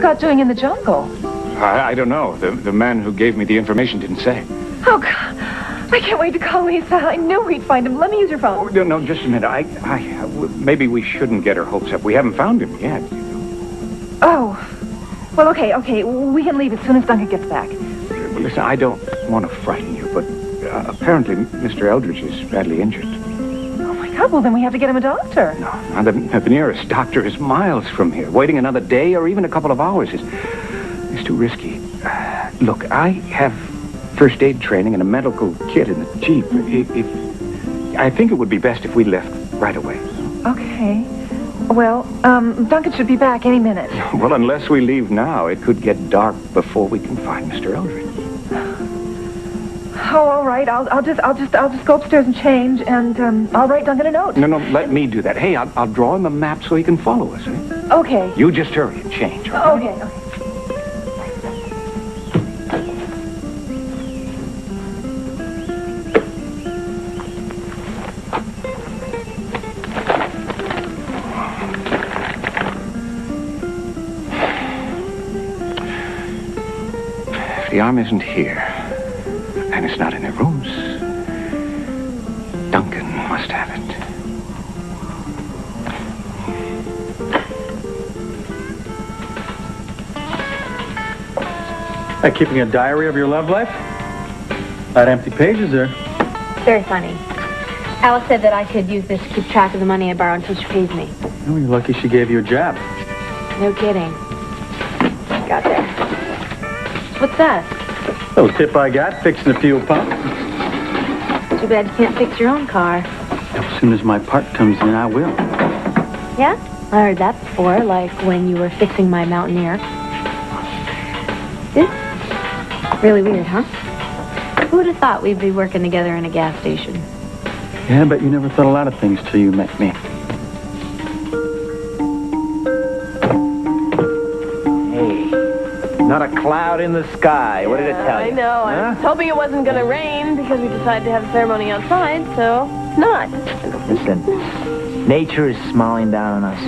Scott doing in the jungle? I don't know. The man who gave me the information didn't say. Oh, God. I can't wait to call Lisa. I knew we'd find him. Let me use your phone. Oh, no, just a minute. Maybe we shouldn't get our hopes up. We haven't found him yet. Oh. Well, okay. We can leave as soon as Duncan gets back. Well, listen, I don't want to frighten you, but apparently Mr. Eldridge is badly injured. Oh, my God. Well, then we have to get him a doctor. No, the nearest doctor is miles from here. Waiting another day or even a couple of hours is too risky. Look, I have first aid training and a medical kit in the Jeep. I think it would be best if we left right away. Okay. Well, Duncan should be back any minute. Well, unless we leave now, it could get dark before we can find Mr. Eldridge. Oh, all right. I'll just go upstairs and change, and I'll write Duncan a note. No, let me do that. Hey, I'll draw him a map so he can follow us. Eh? Okay. You just hurry and change. Okay. Okay. The arm isn't here, and it's not in the rooms. Duncan must have it. Keeping a diary of your love life? Not empty pages there. Very funny. Alice said that I could use this to keep track of the money I borrow until she pays me. Oh, you're lucky she gave you a job. No kidding. Got there. What's that? Little tip I got, fixing a fuel pump. Too bad you can't fix your own car. As soon as my part comes in, I will. Yeah? I heard that before, like when you were fixing my Mountaineer. This? Really weird, huh? Who would have thought we'd be working together in a gas station? Yeah, but you never thought a lot of things till you met me. Not a cloud in the sky. What did it tell you? I know. Huh? I was hoping it wasn't going to rain because we decided to have a ceremony outside, so it's not. Listen, nature is smiling down on us.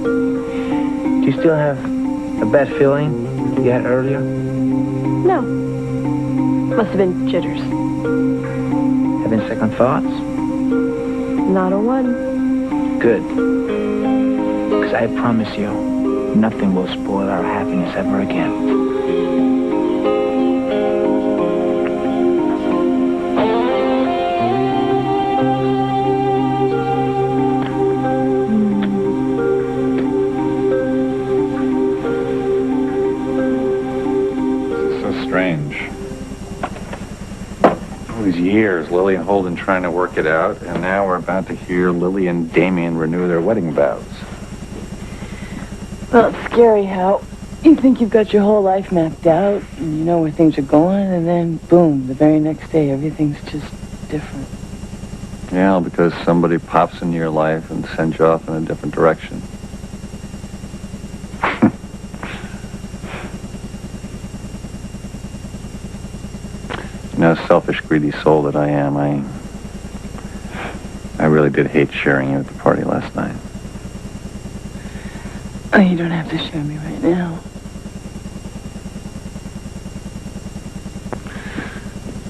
Do you still have a bad feeling you had earlier? No. Must have been jitters. Having second thoughts? Not a one. Good. Because I promise you, nothing will spoil our happiness ever again. Strange. All these years, Lily and Holden trying to work it out, and now we're about to hear Lily and Damien renew their wedding vows. Well, it's scary how you think you've got your whole life mapped out, and you know where things are going, and then, boom, the very next day, everything's just different. Yeah, because somebody pops into your life and sends you off in a different direction. You know, selfish, greedy soul that I am, I really did hate sharing you at the party last night. Oh, you don't have to share me right now.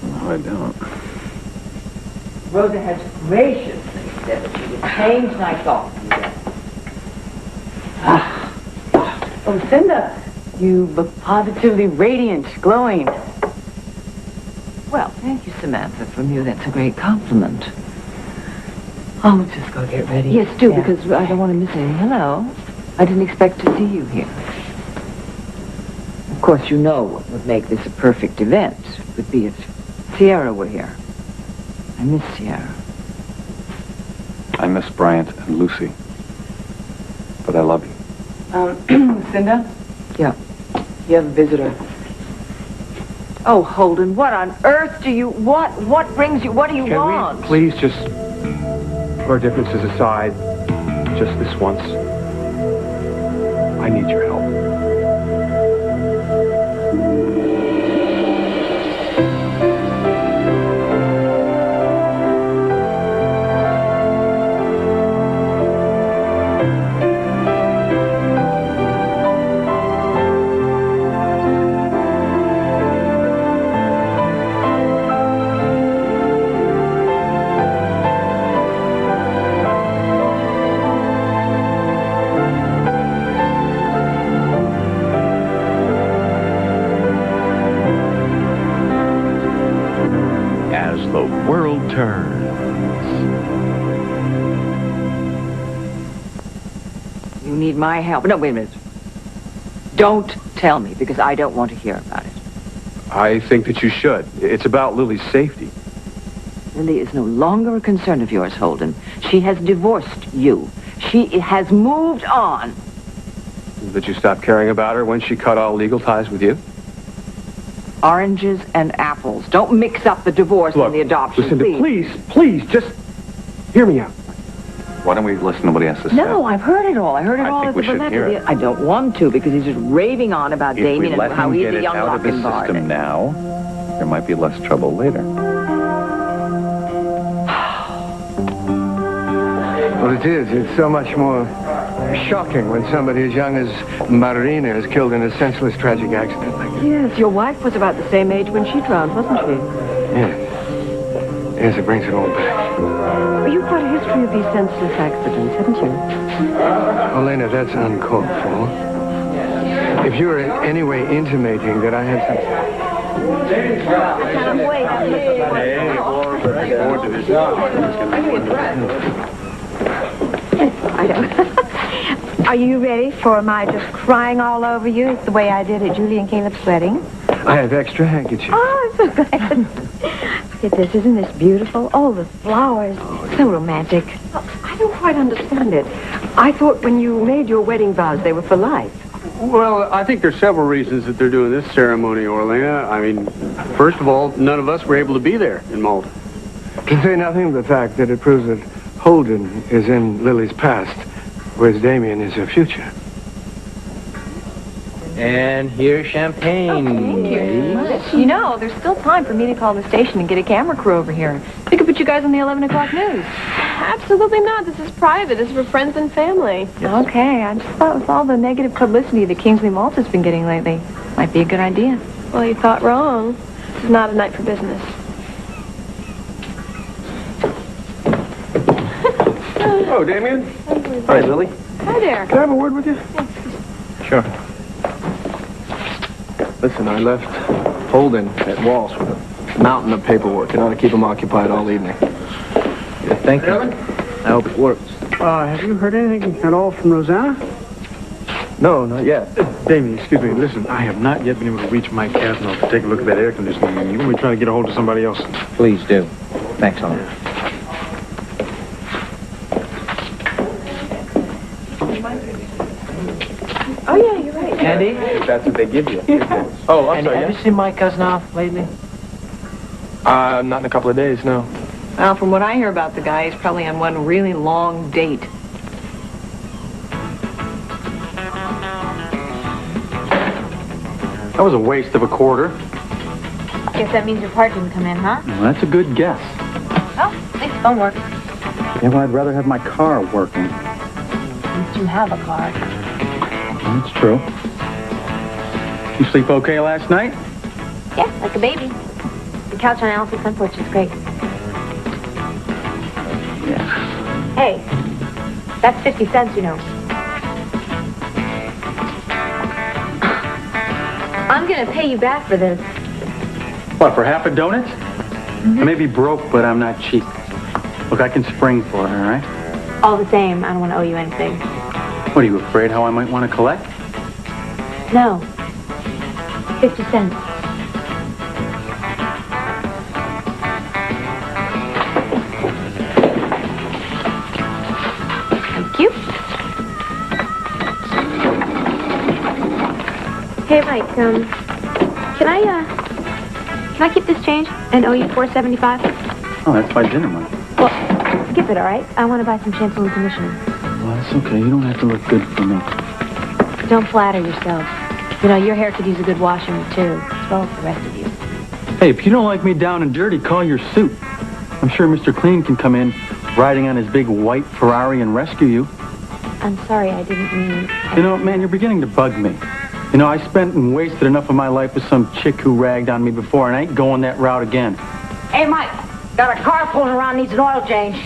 No, I don't. Rhoda has graciously said that she would change nights off. Oh, Cinda, you look positively radiant, glowing. Well, thank you, Samantha. From you, that's a great compliment. Oh, just go get ready. Yes, do, Yeah. because I don't want to miss any. Hello. I didn't expect to see you here. Of course, you know what would make this a perfect event would be if Sierra were here. I miss Sierra. I miss Bryant and Lucy. But I love you. Cinda? Yeah. You have a visitor. Oh, Holden, what on earth do you... What brings you... What do you want? Can we please just put our differences aside just this once? I need your help. world turns. You need my help. No, wait a minute. Don't tell me, because I don't want to hear about it. I think that you should. It's about Lily's safety. Lily is no longer a concern of yours, Holden. She has divorced you. She has moved on. That you stopped caring about her when she cut all legal ties with you? Oranges and apples. Don't mix up the divorce and the adoption, Lucinda, please, just hear me out. Why don't we listen to what he has to say? No, I've heard it all. I heard it all. I think we should hear it. I don't want to, because he's just raving on about Damien and how he's a young out of the Lochinvar. system now, there might be less trouble later. Well, it is. It's so much more shocking when somebody as young as Marina is killed in a senseless, tragic accident like this. Yes, your wife was about the same age when she drowned, wasn't she? Yes. Yes, it brings it all back. Well, you've got a history of these senseless accidents, haven't you? Elena, that's uncalled for. If you were in any way intimating that I had I don't. Are you ready for my just crying all over you the way I did at Julie and Caleb's wedding? I have extra handkerchiefs. Oh, I'm so glad. Look at this. Isn't this beautiful? Oh, the flowers. So romantic. I don't quite understand it. I thought when you made your wedding vows, they were for life. Well, I think there's several reasons that they're doing this ceremony, Orlena. I mean, first of all, none of us were able to be there in Malta. To say nothing of the fact that it proves that Holden is in Lily's past, whereas Damien is her future. And here's champagne. Thank you so much. You know, there's still time for me to call the station and get a camera crew over here. We could put you guys on the 11 o'clock news. Absolutely not. This is private. This is for friends and family. Okay, I just thought with all the negative publicity that Kingsley Malta's been getting lately, might be a good idea. Well, you thought wrong. This is not a night for business. Oh, Damien. Hi, Lily. Hi there. Can I have a word with you? Sure. Listen, I left Holden at Walsh with a mountain of paperwork. It ought to keep him occupied all evening. Yeah, thank you. I hope it works. Have you heard anything at all from Rosanna? No, not yet. Damien, excuse me. Listen, I have not yet been able to reach Mike Kavanaugh to take a look at that air conditioning. You want me to try to get a hold of somebody else? Please do. Thanks, Holden. Oh, yeah, you're right. Andy? If that's what they give you. Oh, I'm sorry. Have you seen Mike Kavanaugh lately? Not in a couple of days, no. Well, from what I hear about the guy, he's probably on one really long date. That was a waste of a quarter. Guess that means your part didn't come in, huh? Well, that's a good guess. Oh, at least the phone works. Yeah, well, I'd rather have my car working. At least you have a car. That's true. You sleep okay last night? Yeah, like a baby. The couch on Alice's front porch is great. Yeah. Hey, that's 50 cents, you know. I'm gonna pay you back for this. What, for half a donut? I may be broke, but I'm not cheap. Look, I can spring for it, all right? All the same, I don't want to owe you anything. What, are you afraid how I might want to collect? No. 50 cents. Thank you. Hey, Mike, can I keep this change and owe you $4.75? Oh, that's my dinner money. Well, give it, all right? I want to buy some shampoo and conditioner. Well, that's okay. You don't have to look good for me. Don't flatter yourself. You know, your hair could use a good washing, too, as well as the rest of you. Hey, if you don't like me down and dirty, call your suit. I'm sure Mr. Clean can come in riding on his big white Ferrari and rescue you. I'm sorry, I didn't mean... You know, man, you're beginning to bug me. You know, I spent and wasted enough of my life with some chick who ragged on me before, and I ain't going that route again. Hey, Mike, got a car pulling around, needs an oil change.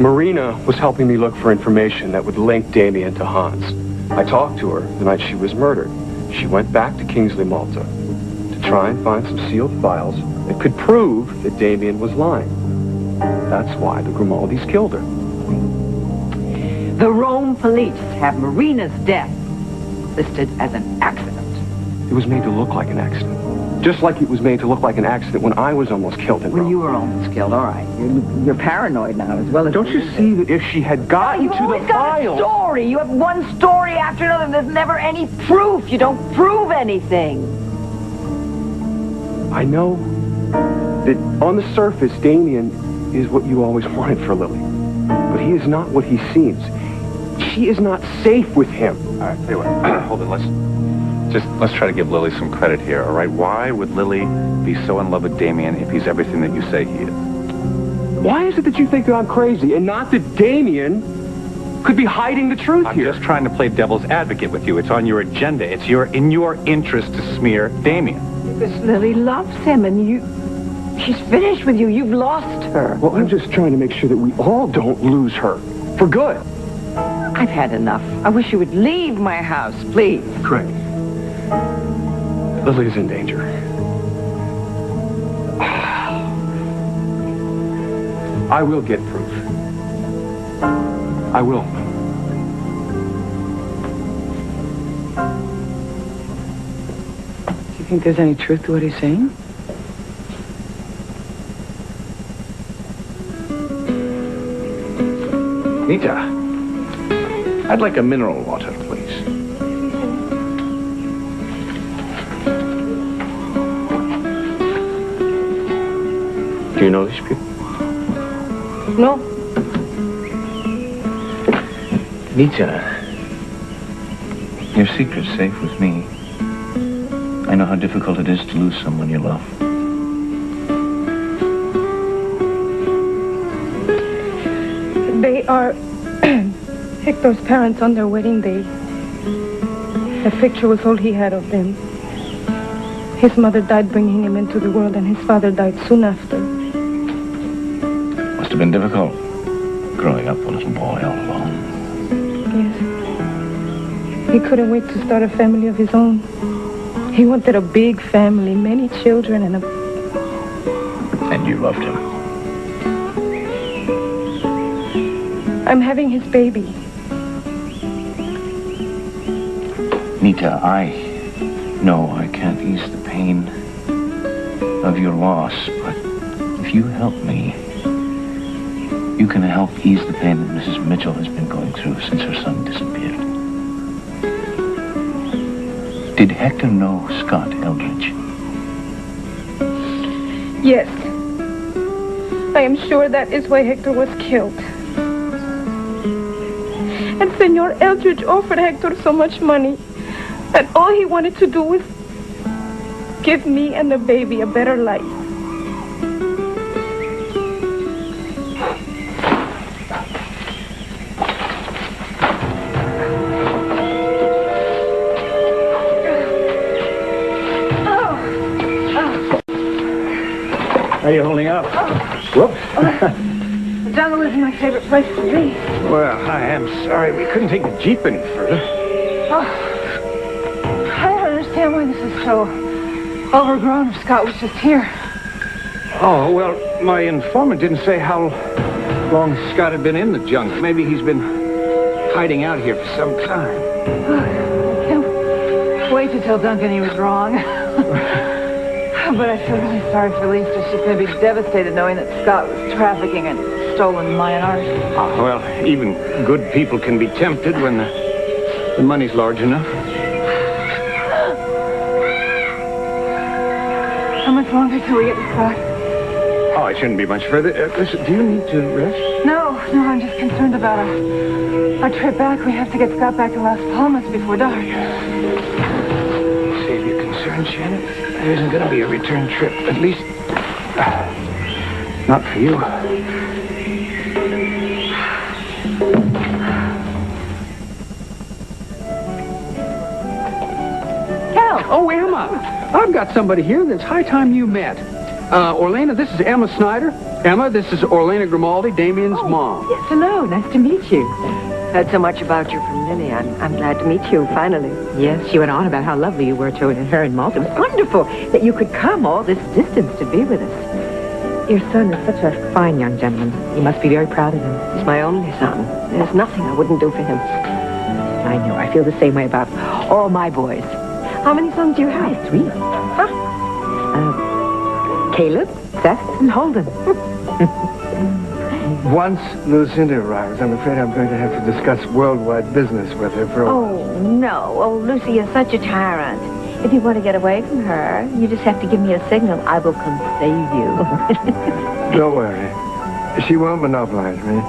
Marina was helping me look for information that would link Damien to Hans. I talked to her the night she was murdered. She went back to Kingsley, Malta, to try and find some sealed files that could prove that Damien was lying. That's why the Grimaldis killed her. The Rome police have Marina's death listed as an accident. It was made to look like an accident. Just like it was made to look like an accident when I was almost killed in Rome. When you were almost killed, all right. You're paranoid now as well as... Don't you see that if she had gotten to the file... You story. You have one story after another. There's never any proof. You don't prove anything. I know that on the surface, Damien is what you always wanted for Lily. But he is not what he seems. She is not safe with him. All right, tell you what. Hold on, let's try to give Lily some credit here, all right? Why would Lily be so in love with Damien if he's everything that you say he is? Why is it that you think that I'm crazy and not that Damien could be hiding the truth here? I'm just trying to play devil's advocate with you. It's on your agenda. It's in your interest to smear Damien. Because Lily loves him and she's finished with you. You've lost her. Well, I'm just trying to make sure that we all don't lose her. For good. I've had enough. I wish you would leave my house, please. Craig. Lily is in danger. I will get proof. I will. Do you think there's any truth to what he's saying? Nita, I'd like a mineral water, please. Do you know these people? No. Nita, your secret's safe with me. I know how difficult it is to lose someone you love. They are Hector's parents on their wedding day. The picture was all he had of them. His mother died bringing him into the world, and his father died soon after. Must have been difficult, growing up a little boy all alone. Yes. He couldn't wait to start a family of his own. He wanted a big family, many children, and And you loved him. I'm having his baby. Nita, I know I can't ease the pain of your loss, but if you help me, you can help ease the pain that Mrs. Mitchell has been going through since her son disappeared. Did Hector know Scott Eldridge? Yes. I am sure that is why Hector was killed. And Senor Eldridge offered Hector so much money, and all he wanted to do was give me and the baby a better life. How are you holding up? Whoops. The jungle isn't my favorite place to be. Well, I am sorry. We couldn't take the Jeep any further. Oh, I don't understand why this is so overgrown if Scott was just here. Oh, well, my informant didn't say how long Scott had been in the jungle. Maybe he's been hiding out here for some time. I can't wait to tell Duncan he was wrong. But I feel really sorry for Lisa. She's going to be devastated knowing that Scott was trafficking in stolen Mayan art. Oh, well, even good people can be tempted when the money's large enough. How much longer till we get to Scott? Oh, it shouldn't be much further. Listen, do you need to rest? No, I'm just concerned about our trip back. We have to get Scott back to Las Palmas before dark. Save your concern, Shannon. There isn't going to be a return trip. At least, not for you. Cal! Oh, Emma! I've got somebody here that's high time you met. Orlena, this is Emma Snyder. Emma, this is Orlena Grimaldi, Damien's mom. Yes, hello. Nice to meet you. Heard so much about you from Lily. I'm glad to meet you, finally. Yes, she went on about how lovely you were to her in Malta. It was wonderful that you could come all this distance to be with us. Your son is such a fine young gentleman. You must be very proud of him. He's my only son. There's nothing I wouldn't do for him. I know. I feel the same way about all my boys. How many sons do you have? I have 3. Caleb, Seth, and Holden. Once Lucinda arrives, I'm afraid I'm going to have to discuss worldwide business with her for a while. Oh, no. Oh, Lucy is such a tyrant. If you want to get away from her, you just have to give me a signal. I will come save you. Don't worry. She won't monopolize me.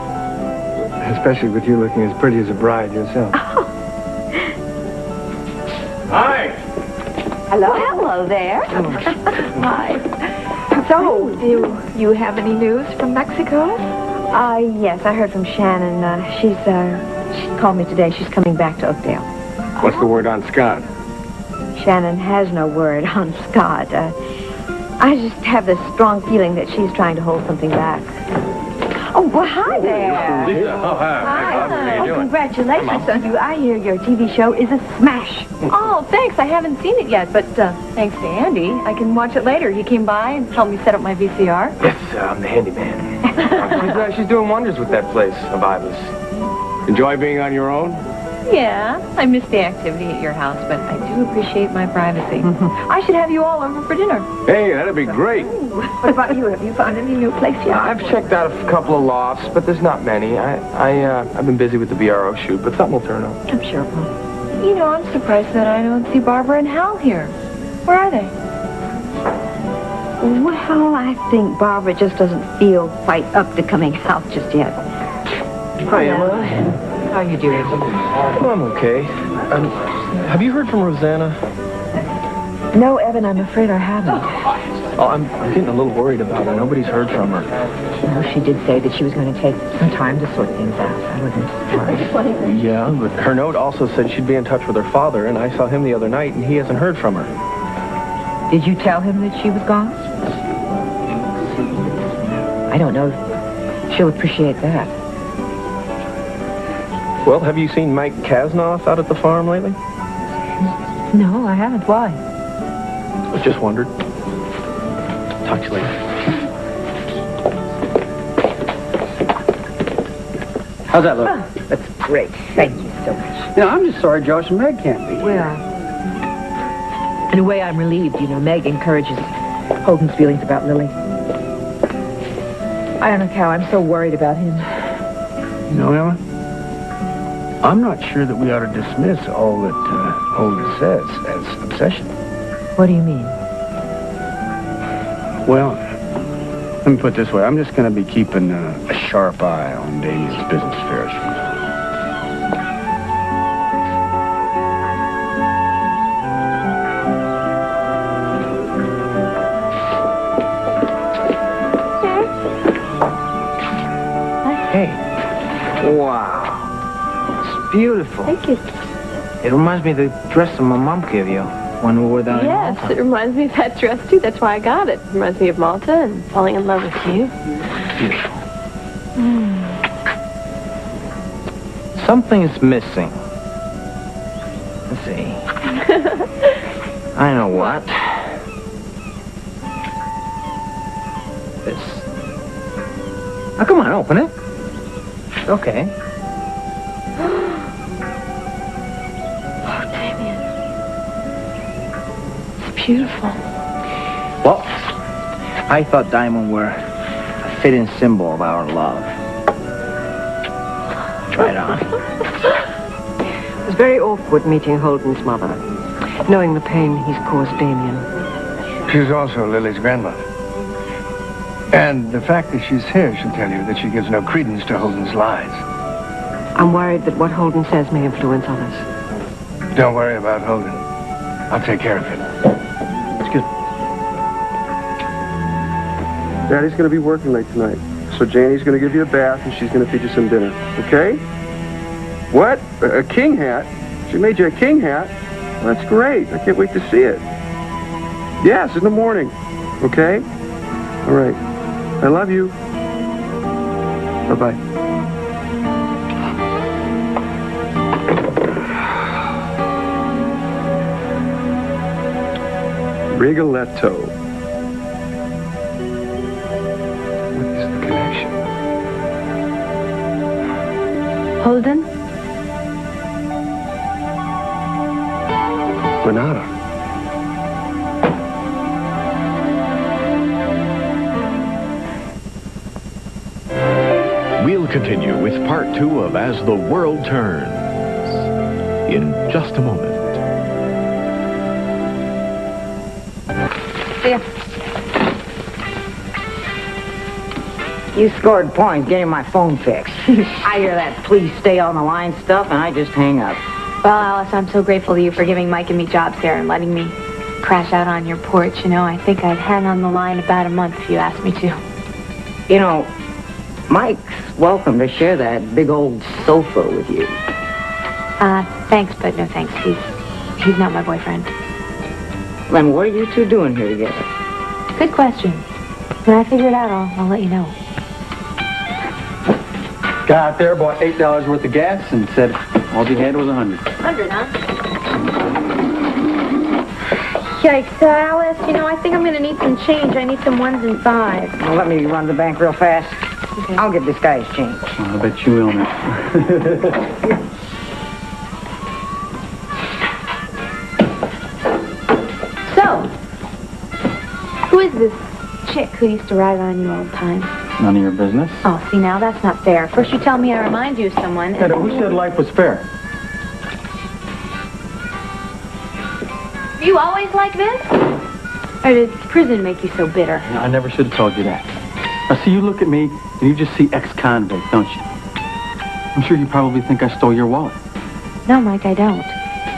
Especially with you looking as pretty as a bride yourself. Oh. Hi. Hello. Hello there. Hi. So, do you have any news from Mexico? Yes, I heard from Shannon. She called me today. She's coming back to Oakdale. What's the word on Scott? Shannon has no word on Scott. I just have this strong feeling that she's trying to hold something back. Oh, well, hi there. Lisa, oh, hi. Hi. How you doing? Congratulations on you. I hear your TV show is a smash. Oh, thanks. I haven't seen it yet, but thanks to Andy, I can watch it later. He came by and helped me set up my VCR. Yes, I'm the handyman. She's doing wonders with that place of Iva's. Enjoy being on your own? Yeah, I miss the activity at your house, but I do appreciate my privacy. I should have you all over for dinner. Hey, that'd be great. What about you? Have you found any new place yet? I've checked out a couple of lofts, but there's not many. I've been busy with the BRO shoot, but something will turn up. I'm sure it will. You know, I'm surprised that I don't see Barbara and Hal here. Where are they? Well, I think Barbara just doesn't feel quite up to coming out just yet. Hi, Emma. How are you doing? Oh, I'm okay. Have you heard from Rosanna? No, Evan, I'm afraid I haven't. Oh, I'm getting a little worried about her. Nobody's heard from her. No, she did say that she was going to take some time to sort things out. I wasn't surprised. Yeah, but her note also said she'd be in touch with her father, and I saw him the other night, and he hasn't heard from her. Did you tell him that she was gone? I don't know if she'll appreciate that. Well, have you seen Mike Kasnoff out at the farm lately? No, I haven't. Why? I just wondered. Talk to you later. How's that look? Oh, that's great. Thank you so much. You know, I'm just sorry Josh and Meg can't be. Well, in a way, I'm relieved. You know, Meg encourages Holden's feelings about Lily. I don't know, Cal. I'm so worried about him. You know, Emma, I'm not sure that we ought to dismiss all that Holden says as obsession. What do you mean? Well, let me put it this way. I'm just going to be keeping a sharp eye on Damien's business affairs. Hey. Wow. Beautiful. Thank you. It reminds me of the dress that my mom gave you when we were down in Yes, Malta. it reminds me of that dress, too. That's why I got it. It reminds me of Malta and falling in love with you. Beautiful. Something's missing. Let's see. I know what. This. Oh, come on, open it. Okay. Beautiful. Well, I thought diamond were a fitting symbol of our love. Try it on. It was very awkward meeting Holden's mother, knowing the pain he's caused Damien. She's also Lily's grandmother. And the fact that she's here should tell you that she gives no credence to Holden's lies. I'm worried that what Holden says may influence others. Don't worry about Holden. I'll take care of it. Daddy's going to be working late tonight, so Janie's going to give you a bath and she's going to feed you some dinner, okay? What? A king hat? She made you a king hat? Well, that's great. I can't wait to see it. Yes, in the morning, okay? All right. I love you. Bye-bye. Rigoletto. What is the connection? Holden? Renata. We'll continue with part 2 of As the World Turns in just a moment. You scored points getting my phone fixed. I hear that please stay on the line stuff, and I just hang up. Well, Alice, I'm so grateful to you for giving Mike and me jobs here and letting me crash out on your porch. You know, I think I'd hang on the line about a month if you asked me to. You know, Mike's welcome to share that big old sofa with you. Thanks, but no thanks. He's not my boyfriend. Then what are you two doing here together? Good question. When I figure it out, I'll let you know. Got out there, bought $8 worth of gas, and said all he had was 100. 100, huh? Yikes, Alice, you know, I think I'm going to need some change. I need some 1s and 5s. Well, let me run the bank real fast. Okay. I'll get this guy's change. I bet you will, man. So, who is this chick who used to ride on you all the time? None of your business. Oh, see, now that's not fair. First you tell me I remind you of someone. Hedda, who said life was fair? You always like this? Or did prison make you so bitter? I never should have told you that. Now, see, you look at me, and you just see ex-convict, don't you? I'm sure you probably think I stole your wallet. No, Mike, I don't.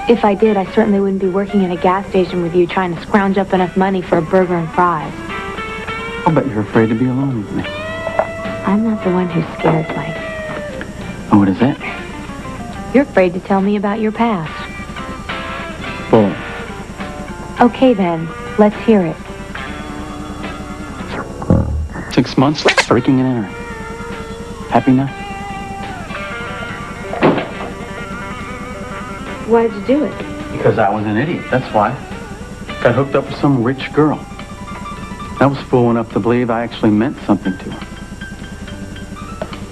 If I did, I certainly wouldn't be working in a gas station with you trying to scrounge up enough money for a burger and fries. I'll bet you're afraid to be alone with me. I'm not the one who's scared, Mike. Oh, what is that? You're afraid to tell me about your past. Bull. Okay, then. Let's hear it. 6 months, breaking and entering. Happy now? Why'd you do it? Because I was an idiot, that's why. Got hooked up with some rich girl. I was fool enough to believe I actually meant something to her.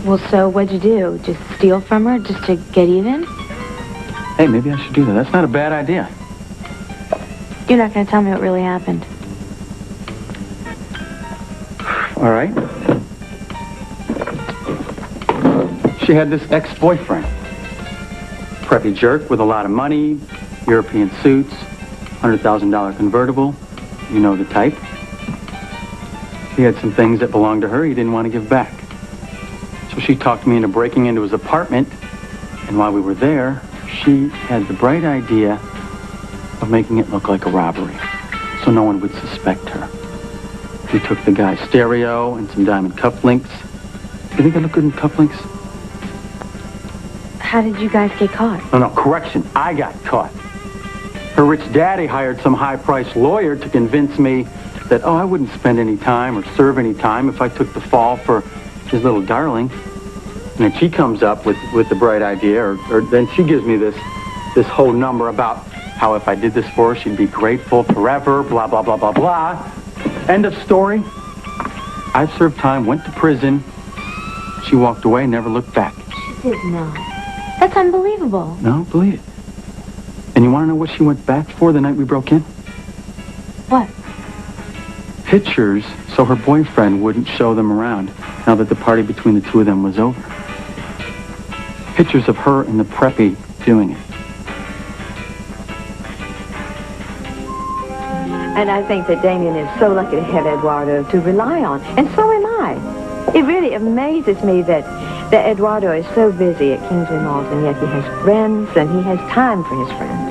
Well, so what'd you do? Just steal from her just to get even? Hey, maybe I should do that. That's not a bad idea. You're not going to tell me what really happened. All right. She had this ex-boyfriend. Preppy jerk with a lot of money, European suits, $100,000 convertible. You know the type. He had some things that belonged to her he didn't want to give back. So she talked me into breaking into his apartment, and while we were there, she had the bright idea of making it look like a robbery, so no one would suspect her. We took the guy's stereo and some diamond cufflinks. You think I look good in cufflinks? How did you guys get caught? No, correction. I got caught. Her rich daddy hired some high-priced lawyer to convince me that, I wouldn't spend any time or serve any time if I took the fall for his little darling. And then she comes up with the bright idea, or then she gives me this whole number about how if I did this for her, she'd be grateful forever, blah, blah, blah, blah, blah. End of story. I served time, went to prison. She walked away, never looked back. She did not. That's unbelievable. No, believe it. And you want to know what she went back for the night we broke in? What? Pictures so her boyfriend wouldn't show them around now that the party between the two of them was over. Pictures of her and the preppy doing it. And I think that Damien is so lucky to have Eduardo to rely on. And so am I. It really amazes me that Eduardo is so busy at Kingsley Malt, and yet he has friends, and he has time for his friends.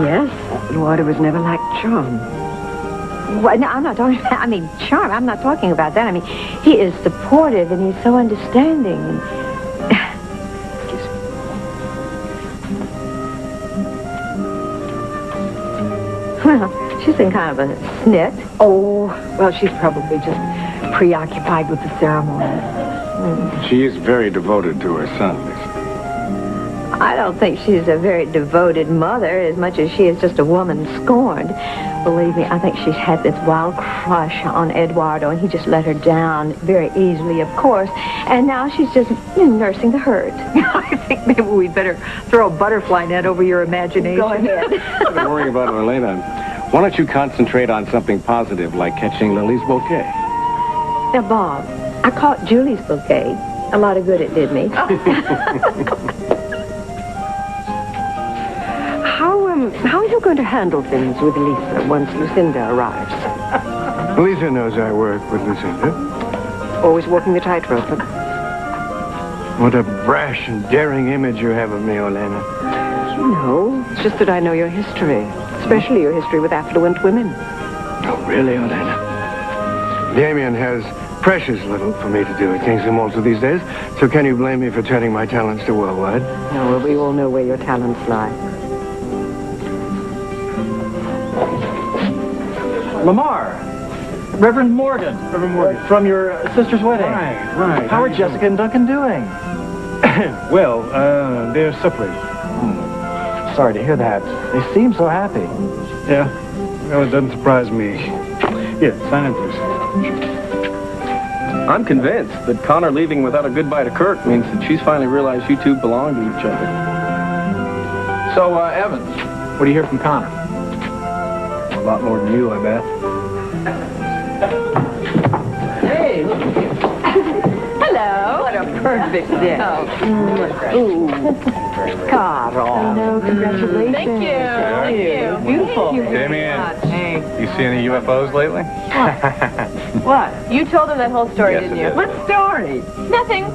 Yes, Eduardo was never like Charm. Well, no, I'm not talking about, Charm. I'm not talking about that. He is supportive, and he's so understanding. And well, she's in kind of a snit. Oh, well, she's probably just preoccupied with the ceremony. She is very devoted to her son, Lisa. I don't think she's a very devoted mother as much as she is just a woman scorned. Believe me, I think she's had this wild crush on Eduardo, and he just let her down very easily, of course. And now she's just nursing the hurt. I think maybe we'd better throw a butterfly net over your imagination. Go ahead. Don't worry about Orlena. Why don't you concentrate on something positive, like catching Lily's bouquet? Now, Bob, I caught Julie's bouquet. A lot of good it did me. How are you going to handle things with Lisa once Lucinda arrives? Lisa knows I work with Lucinda. Always walking the tightrope. What a brash and daring image you have of me, Orlena. No, it's just that I know your history, especially your history with affluent women. Oh, really, Orlena? Damien has precious little for me to do at Kingsley Malta these days, so can you blame me for turning my talents to worldwide? No, well, we all know where your talents lie. Lamar! Reverend Morgan. From your sister's wedding. Right. How are Jessica and Duncan doing? Well, they're separated. Sorry to hear that. They seem so happy. Yeah. Well, it doesn't surprise me. Here, sign in, please. I'm convinced that Connor leaving without a goodbye to Kurt means that she's finally realized you two belong to each other. So, Evans, what do you hear from Connor? A lot more than you, I bet. Hey, look at you. Hello. What a perfect day. Ooh. Carol. Hello, congratulations. Thank you. Thank you. Beautiful. Damien, you see any UFOs lately? What? You told him that whole story, Yes, didn't I you? did. What story? Nothing.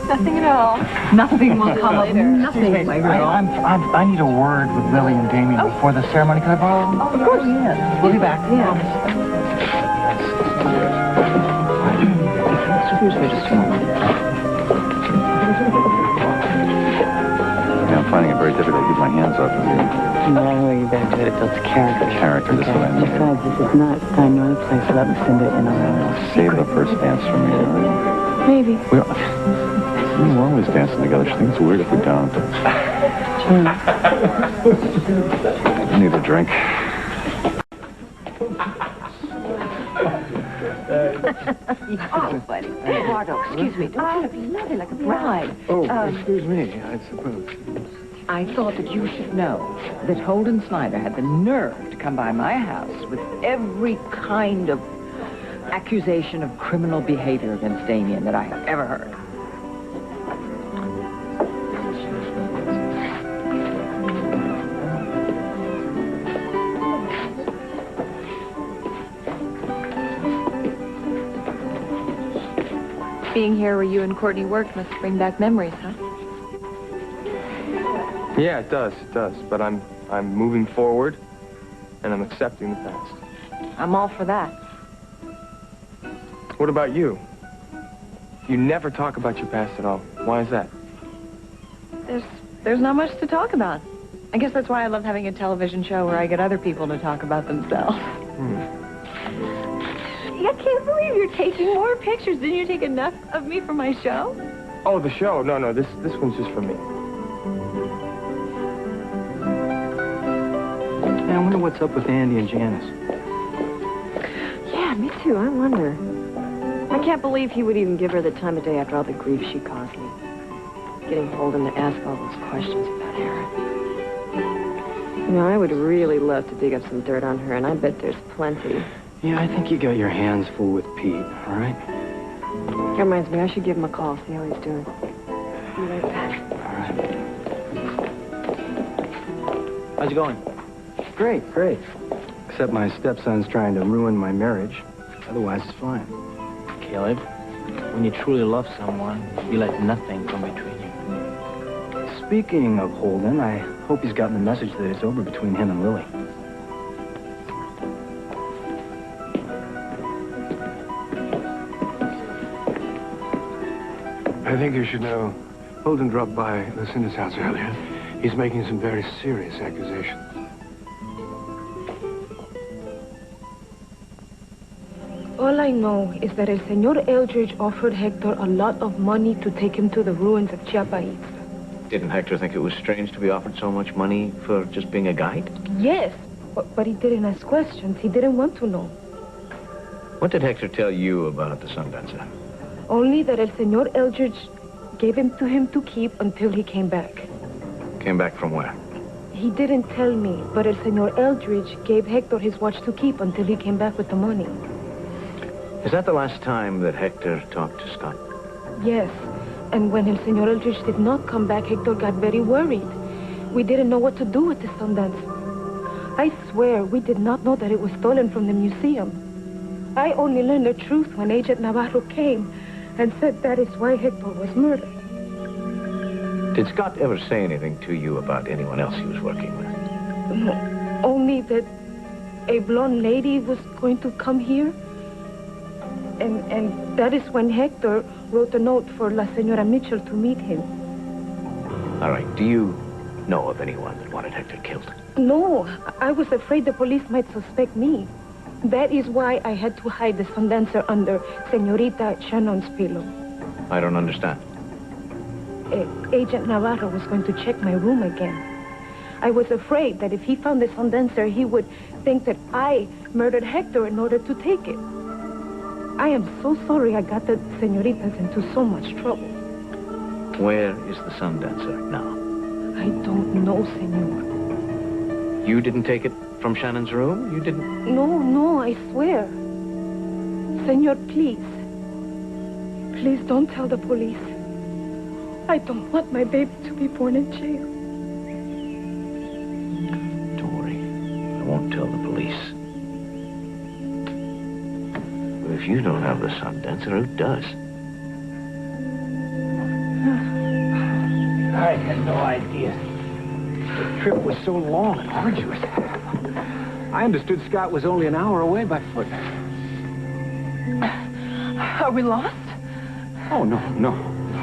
Nothing at all. Nothing will come of nothing, my girl. I need a word with Lily and Damien before the ceremony. Can I borrow them? Of course. Yes. We'll be back. Excuse me just a moment. Yeah, I'm finding it very difficult to keep my hands off of you. No, you better do it. It builds character. Character, this is what I mean. Besides, this is not time nor the place without Lucinda in our Save the first dance for me, all right? Maybe. We're always dancing together. She thinks it's weird if we don't. I need a drink. Oh, buddy. Eduardo, excuse me. Don't you look lovely like a bride? Oh, excuse me, I suppose. I thought that you should know that Holden Snyder had the nerve to come by my house with every kind of accusation of criminal behavior against Damien that I have ever heard. Being here where you and Courtney worked must bring back memories, huh? Yeah, it does. But I'm moving forward, and I'm accepting the past. I'm all for that. What about you? You never talk about your past at all. Why is that? There's not much to talk about. I guess that's why I love having a television show where I get other people to talk about themselves. I can't believe you're taking more pictures. Didn't you take enough of me for my show? Oh, the show. No, this one's just for me. Yeah, I wonder what's up with Andy and Janice. Yeah, me too. I wonder. I can't believe he would even give her the time of day after all the grief she caused me. Getting Holden to ask all those questions about Aaron. You know, I would really love to dig up some dirt on her, and I bet there's plenty. Yeah, I think you got your hands full with Pete, all right? That reminds me, I should give him a call, see how he's doing. Be right back. How's it going? Great. Except my stepson's trying to ruin my marriage. Otherwise, it's fine. Caleb, when you truly love someone, you let nothing come between you. Speaking of Holden, I hope he's gotten the message that it's over between him and Lily. I think you should know, Holden dropped by Lucinda's house earlier. He's making some very serious accusations. All I know is that El Señor Eldridge offered Hector a lot of money to take him to the ruins of Chiapas. Didn't Hector think it was strange to be offered so much money for just being a guide? Yes, But he didn't ask questions. He didn't want to know. What did Hector tell you about the Sundancer? Only that El Señor Eldridge gave him to him to keep until he came back. Came back from where? He didn't tell me, but El Señor Eldridge gave Hector his watch to keep until he came back with the money. Is that the last time that Hector talked to Scott? Yes, and when El Señor Eldridge did not come back, Hector got very worried. We didn't know what to do with the Sundance. I swear we did not know that it was stolen from the museum. I only learned the truth when Agent Navarro came and said that is why Hector was murdered. Did Scott ever say anything to you about anyone else he was working with? No, only that a blonde lady was going to come here. And that is when Hector wrote a note for La Señora Mitchell to meet him. All right, do you know of anyone that wanted Hector killed? No, I was afraid the police might suspect me. That is why I had to hide the Sundancer under Señorita Shannon's pillow. I don't understand. Agent Navarro was going to check my room again. I was afraid that if he found the Sundancer, he would think that I murdered Hector in order to take it. I am so sorry I got the señoritas into so much trouble. Where is the Sundancer now? I don't know, senor. You didn't take it from Shannon's room? You didn't? No, I swear. Senor, please. Please don't tell the police. I don't want my baby to be born in jail. Don't worry. I won't tell the police. But if you don't have the Sundancer, who does? I had no idea. The trip was so long and arduous. I understood Scott was only an hour away by foot. Are we lost? Oh, no.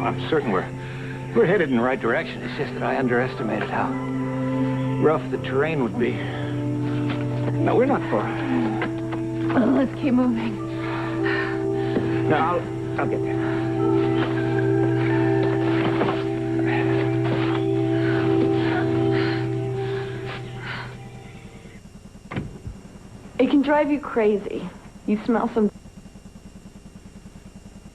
I'm certain we're headed in the right direction. It's just that I underestimated how rough the terrain would be. No, we're not far. Well, let's keep moving. No, I'll get there. It can drive you crazy. You smell some...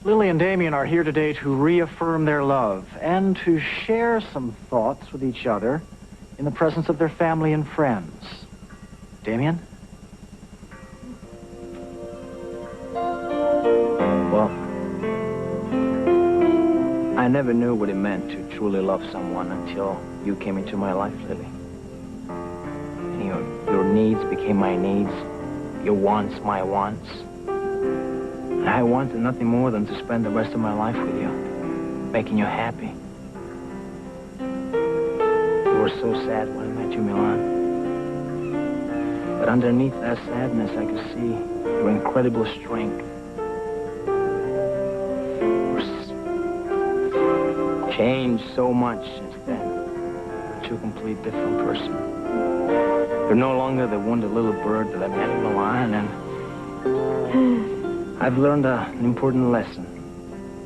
Lily and Damien are here today to reaffirm their love and to share some thoughts with each other in the presence of their family and friends. Damien? Well, I never knew what it meant to truly love someone until you came into my life, Lily. Your needs became my needs, your wants my wants. And I wanted nothing more than to spend the rest of my life with you, making you happy. You were so sad when I met you, Milan. But underneath that sadness, I could see your incredible strength. You've changed so much since then. You're a complete different person. You're no longer the wounded little bird that I met in Milan, and I've learned an important lesson.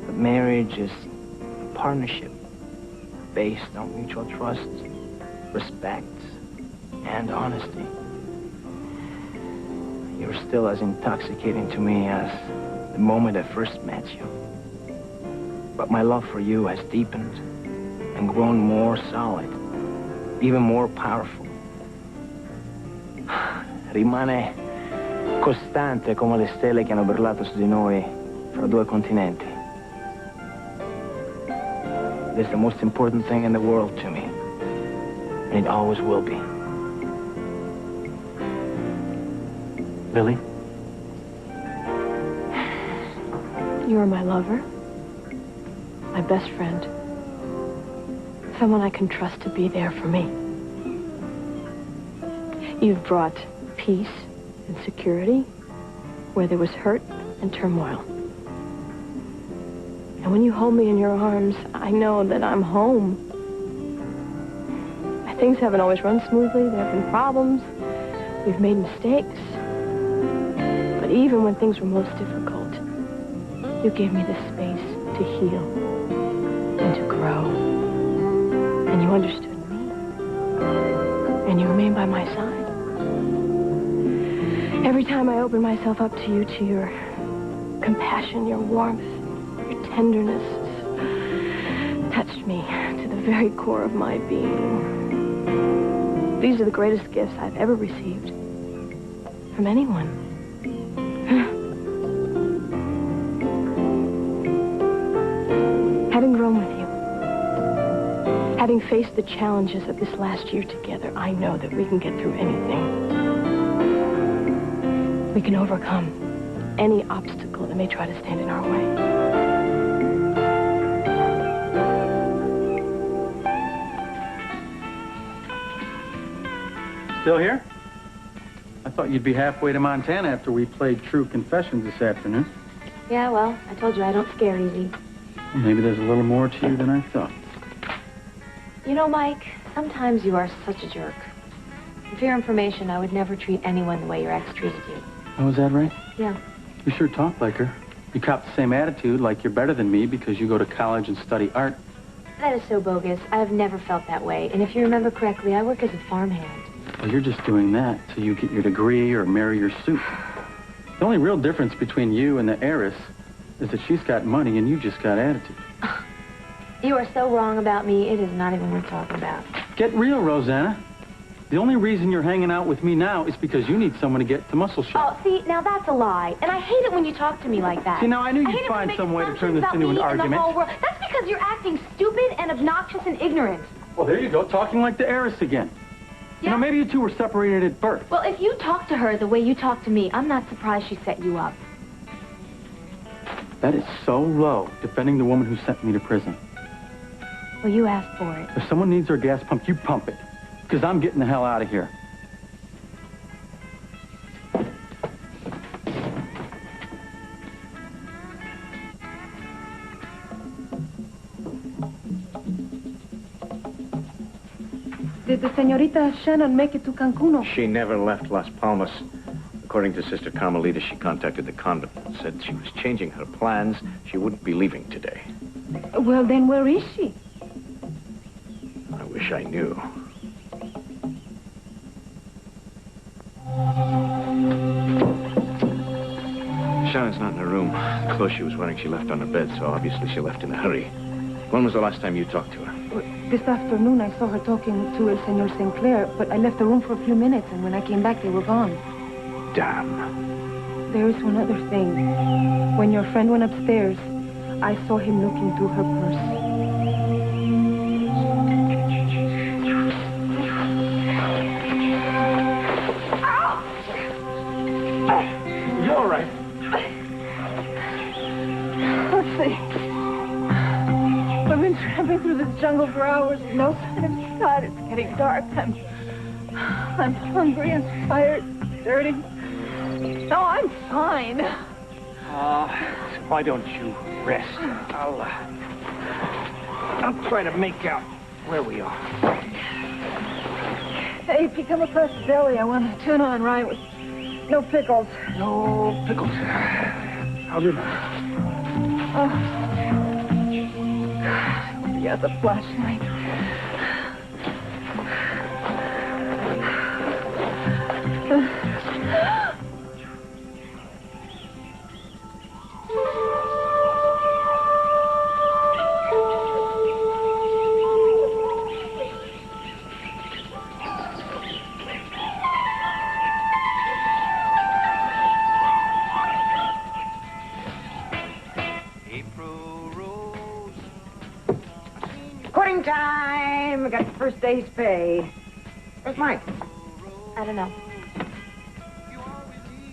That marriage is a partnership based on mutual trust, respect, and honesty. You're still as intoxicating to me as the moment I first met you. But my love for you has deepened and grown more solid, even more powerful. Rimane costante come le stelle che hanno brillato su di noi fra due continenti. It is the most important thing in the world to me, and it always will be. Lily? You are my lover, my best friend, someone I can trust to be there for me. You've brought peace and security where there was hurt and turmoil. And when you hold me in your arms, I know that I'm home. Things haven't always run smoothly. There have been problems. We've made mistakes. But even when things were most difficult, you gave me the space to heal and to grow. And you understood me. And you remained by my side. Every time I open myself up to you, to your compassion, your warmth, your tenderness, touched me to the very core of my being. These are the greatest gifts I've ever received from anyone. Having grown with you, having faced the challenges of this last year together, I know that we can get through anything. We can overcome any obstacle that may try to stand in our way. Still here? I thought you'd be halfway to Montana after we played True Confessions this afternoon. Yeah, well, I told you I don't scare easy. Well, maybe there's a little more to you than I thought. You know, Mike, sometimes you are such a jerk. For your information, I would never treat anyone the way your ex treated you. Oh, is that right? Yeah. You sure talk like her. You cop the same attitude, like you're better than me because you go to college and study art. That is so bogus. I have never felt that way. And if you remember correctly, I work as a farmhand. Well, you're just doing that so you get your degree or marry your suit. The only real difference between you and the heiress is that she's got money and you just got attitude. You are so wrong about me, it is not even worth talking about. Get real, Rosanna. The only reason you're hanging out with me now is because you need someone to get to Muscle Shop. Oh, see, now that's a lie. And I hate it when you talk to me like that. See, now I knew you'd find some way to turn this into an argument. The whole world. That's because you're acting stupid and obnoxious and ignorant. Well, there you go, talking like the heiress again. Yeah. You know, maybe you two were separated at birth. Well, if you talk to her the way you talk to me, I'm not surprised she set you up. That is so low, defending the woman who sent me to prison. Well, you asked for it. If someone needs their gas pump, you pump it. Because I'm getting the hell out of here. Did the señorita Shannon make it to Cancun? She never left Las Palmas. According to Sister Carmelita, she contacted the convent and said she was changing her plans. She wouldn't be leaving today. Well, then where is she? I wish I knew. Shannon's not in her room. The clothes she was wearing, she left on her bed, so obviously she left in a hurry. When was the last time you talked to her? This afternoon, I saw her talking to El Señor Sinclair, but I left the room for a few minutes, and when I came back, they were gone. Damn. There is one other thing. When your friend went upstairs, I saw him looking through her purse. You all right? Let's see. We've been tramping through this jungle for hours with no sign of God. It's getting dark. I'm hungry and tired, dirty. No, I'm fine. Why don't you rest? I'll try to make out where we are. Hey, if you come across the deli, I want a tuna on rye with no pickles. No pickles. How did... Oh. Yeah, the flashlight. Quitting time! We got the first day's pay. Where's Mike? I don't know.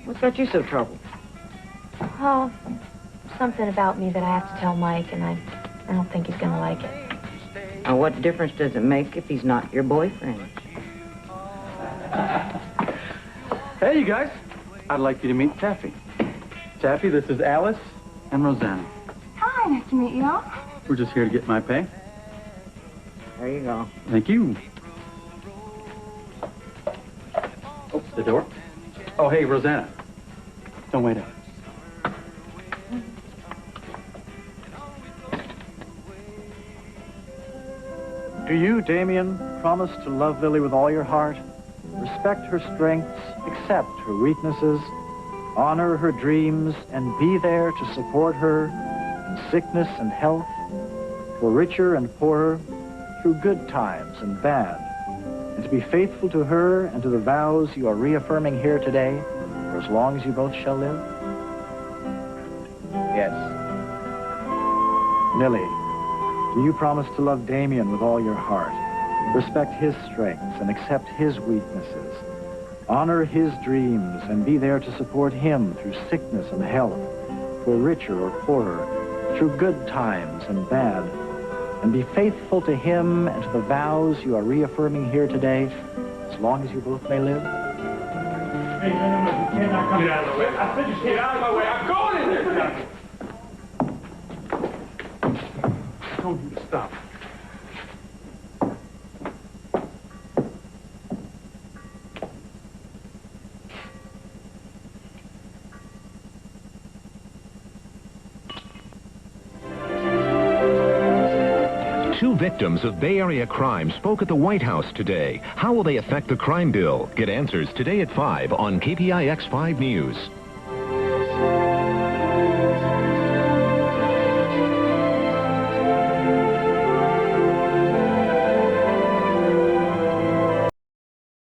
What's got you so troubled? Oh, something about me that I have to tell Mike, and I don't think he's gonna like it. Now, what difference does it make if he's not your boyfriend? Hey, you guys. I'd like you to meet Taffy. Taffy, this is Alice and Rosanna. Hi, nice to meet you all. We're just here to get my pay. There you go. Thank you. Oh, the door. Oh, hey, Rosanna. Don't wait up. Do you, Damien, promise to love Lily with all your heart, respect her strengths, accept her weaknesses, honor her dreams, and be there to support her in sickness and health, for richer and poorer, through good times and bad, and to be faithful to her and to the vows you are reaffirming here today for as long as you both shall live? Yes. Lily, do you promise to love Damien with all your heart, respect his strengths and accept his weaknesses, honor his dreams and be there to support him through sickness and health, for richer or poorer, through good times and bad, and be faithful to him and to the vows you are reaffirming here today as long as you both may live? Hey, no, you cannot come. Get out of the way. I said you get out of my way. I'm going in there. I told you to stop. Two victims of Bay Area crime spoke at the White House today. How will they affect the crime bill? Get answers today at 5 on KPIX 5 News.